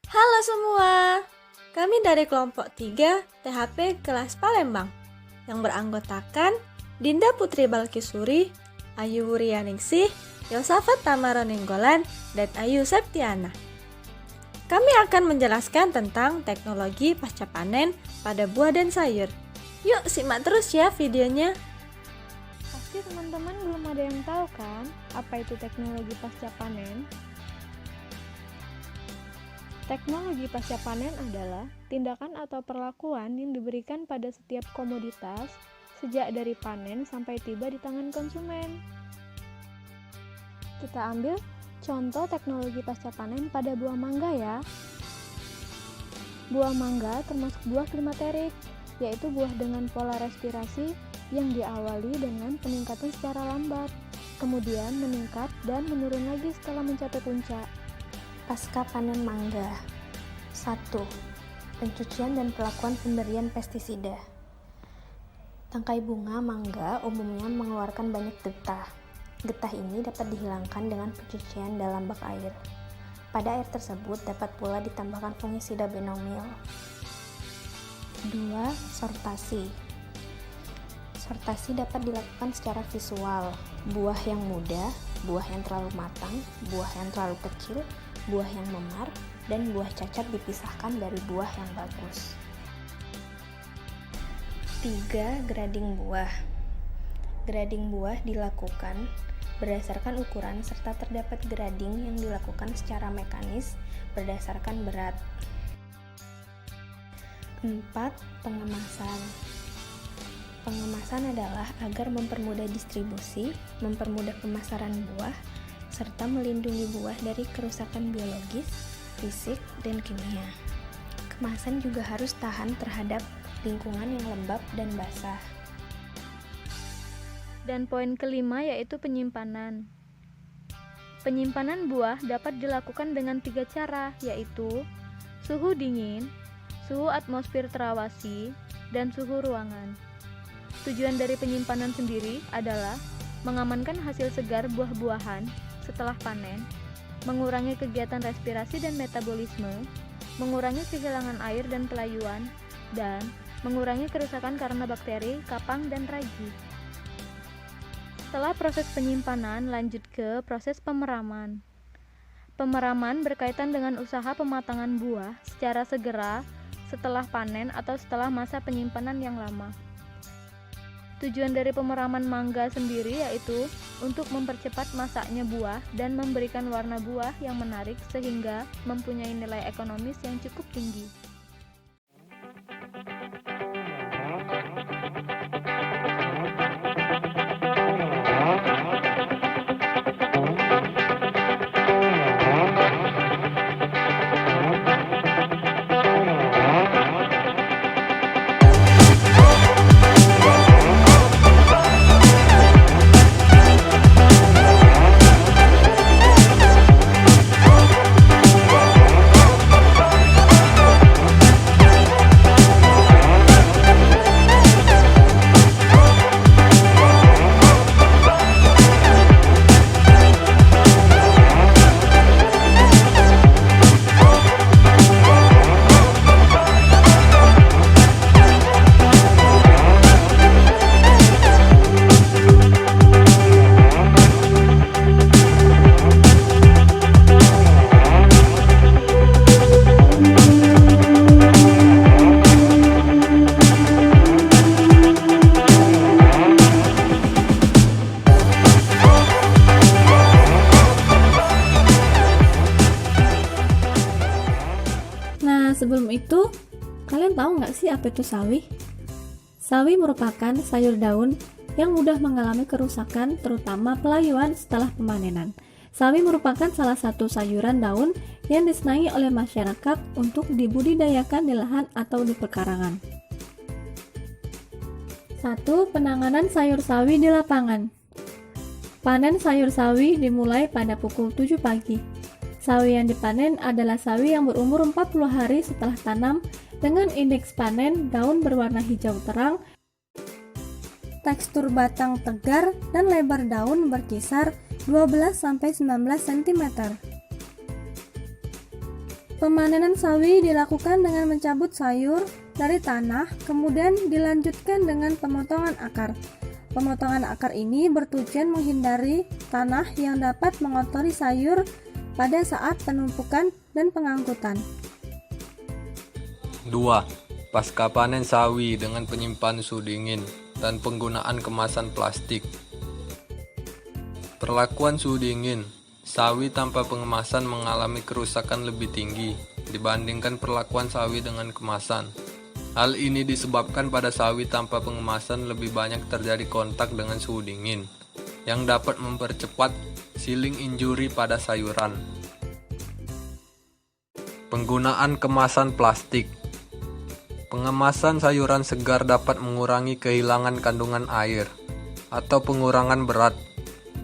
Halo semua, kami dari kelompok 3 THP kelas Palembang yang beranggotakan Dinda Putri Balkisuri, Ayu Wurianingsih, Yosafat Tamaroninggolan, dan Ayu Septiana. Kami akan menjelaskan tentang teknologi pasca panen pada buah dan sayur. Yuk simak terus ya videonya. Pasti teman-teman belum ada yang tahu kan apa itu teknologi pasca panen? Teknologi pasca panen adalah tindakan atau perlakuan yang diberikan pada setiap komoditas sejak dari panen sampai tiba di tangan konsumen. Kita ambil contoh teknologi pasca panen pada buah mangga ya. Buah mangga termasuk buah klimaterik, yaitu buah dengan pola respirasi yang diawali dengan peningkatan secara lambat, kemudian meningkat dan menurun lagi setelah mencapai puncak. Pasca panen mangga. 1. Pencucian dan pelakuan pemberian pestisida. Tangkai bunga mangga umumnya mengeluarkan banyak getah. Getah ini dapat dihilangkan dengan pencucian dalam bak air. Pada air tersebut dapat pula ditambahkan fungisida benomil. 2. Sortasi. Sortasi dapat dilakukan secara visual. Buah yang muda, buah yang terlalu matang, buah yang terlalu kecil, buah yang memar, dan buah cacat dipisahkan dari buah yang bagus. 3. Grading buah. Grading buah dilakukan berdasarkan ukuran serta terdapat grading yang dilakukan secara mekanis berdasarkan berat. 4. Pengemasan. Pengemasan adalah agar mempermudah distribusi, mempermudah pemasaran buah, serta melindungi buah dari kerusakan biologis, fisik, dan kimia. Kemasan juga harus tahan terhadap lingkungan yang lembab dan basah. Dan poin kelima yaitu penyimpanan. Penyimpanan buah dapat dilakukan dengan 3 cara, yaitu suhu dingin, suhu atmosfer terawasi, dan suhu ruangan. Tujuan dari penyimpanan sendiri adalah mengamankan hasil segar buah-buahan setelah panen, mengurangi kegiatan respirasi dan metabolisme, mengurangi kehilangan air dan pelayuan, dan mengurangi kerusakan karena bakteri, kapang, dan ragi. Setelah proses penyimpanan, lanjut ke proses pemeraman. Pemeraman berkaitan dengan usaha pematangan buah secara segera setelah panen atau setelah masa penyimpanan yang lama. Tujuan dari pemeraman mangga sendiri yaitu untuk mempercepat masaknya buah dan memberikan warna buah yang menarik sehingga mempunyai nilai ekonomis yang cukup tinggi. Sebelum itu, kalian tahu nggak sih apa itu sawi? Sawi merupakan sayur daun yang mudah mengalami kerusakan, terutama pelayuan setelah pemanenan. Sawi merupakan salah satu sayuran daun yang disenangi oleh masyarakat untuk dibudidayakan di lahan atau di pekarangan. 1. Penanganan sayur sawi di lapangan. Panen sayur sawi dimulai pada pukul 7 pagi. Sawi yang dipanen adalah sawi yang berumur 40 hari setelah tanam dengan indeks panen daun berwarna hijau terang, tekstur batang tegar, dan lebar daun berkisar 12-19 cm. Pemanenan sawi dilakukan dengan mencabut sayur dari tanah, kemudian dilanjutkan dengan pemotongan akar. Pemotongan akar ini bertujuan menghindari tanah yang dapat mengotori sayur pada saat penumpukan dan pengangkutan. 2. Pasca panen sawi dengan penyimpanan suhu dingin dan penggunaan kemasan plastik. Perlakuan suhu dingin. Sawi tanpa pengemasan mengalami kerusakan lebih tinggi dibandingkan perlakuan sawi dengan kemasan. Hal ini disebabkan pada sawi tanpa pengemasan lebih banyak terjadi kontak dengan suhu dingin, yang dapat mempercepat sealing injury pada sayuran. Penggunaan kemasan plastik. Pengemasan sayuran segar dapat mengurangi kehilangan kandungan air atau pengurangan berat.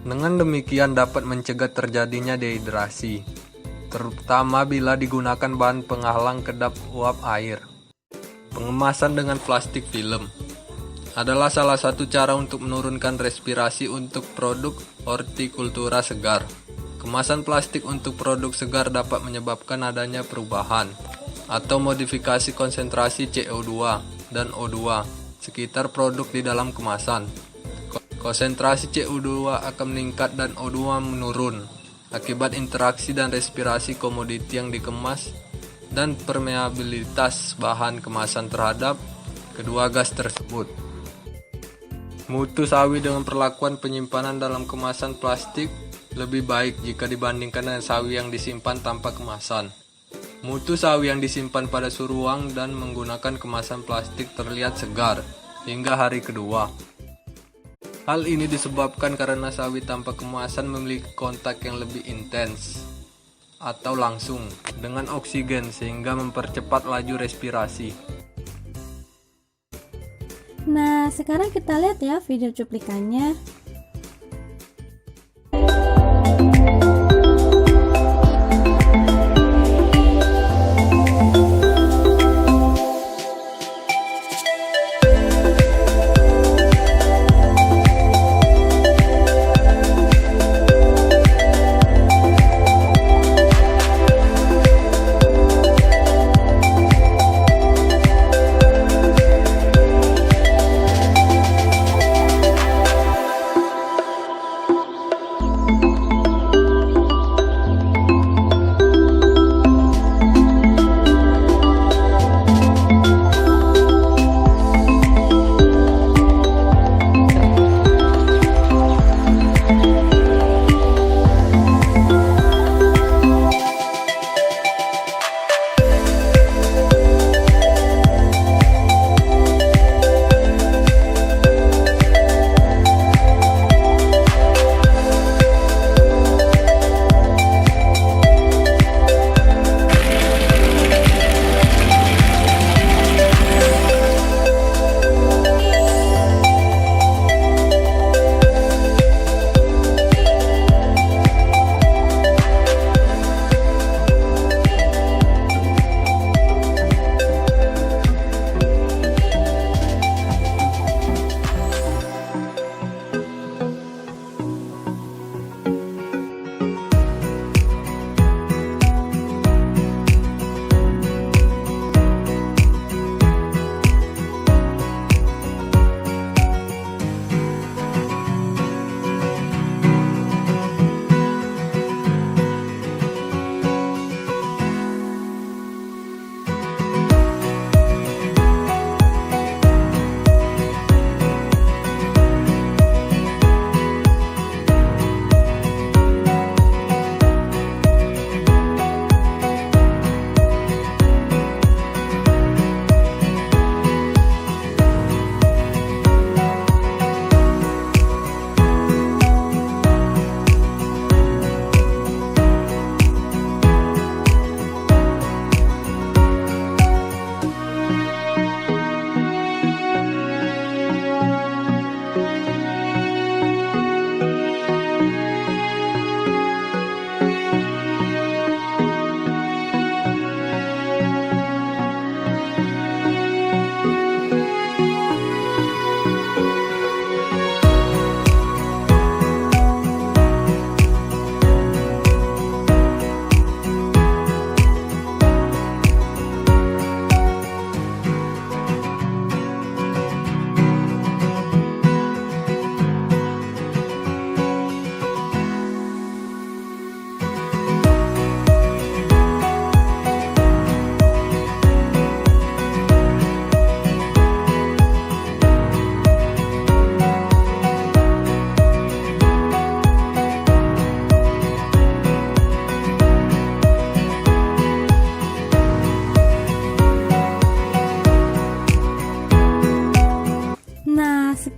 Dengan demikian dapat mencegah terjadinya dehidrasi, terutama bila digunakan bahan penghalang kedap uap air. Pengemasan dengan plastik film adalah salah satu cara untuk menurunkan respirasi untuk produk hortikultura segar. Kemasan plastik untuk produk segar dapat menyebabkan adanya perubahan atau modifikasi konsentrasi CO2 dan O2 sekitar produk di dalam kemasan. Konsentrasi CO2 akan meningkat dan O2 menurun akibat interaksi dan respirasi komoditi yang dikemas dan permeabilitas bahan kemasan terhadap kedua gas tersebut. Mutu sawi dengan perlakuan penyimpanan dalam kemasan plastik lebih baik jika dibandingkan dengan sawi yang disimpan tanpa kemasan. Mutu sawi yang disimpan pada suhu ruang dan menggunakan kemasan plastik terlihat segar hingga hari kedua. Hal ini disebabkan karena sawi tanpa kemasan memiliki kontak yang lebih intens atau langsung dengan oksigen sehingga mempercepat laju respirasi. Nah, sekarang kita lihat ya video cuplikannya.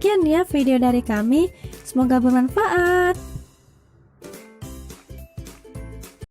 Sekian ya video dari kami, semoga bermanfaat.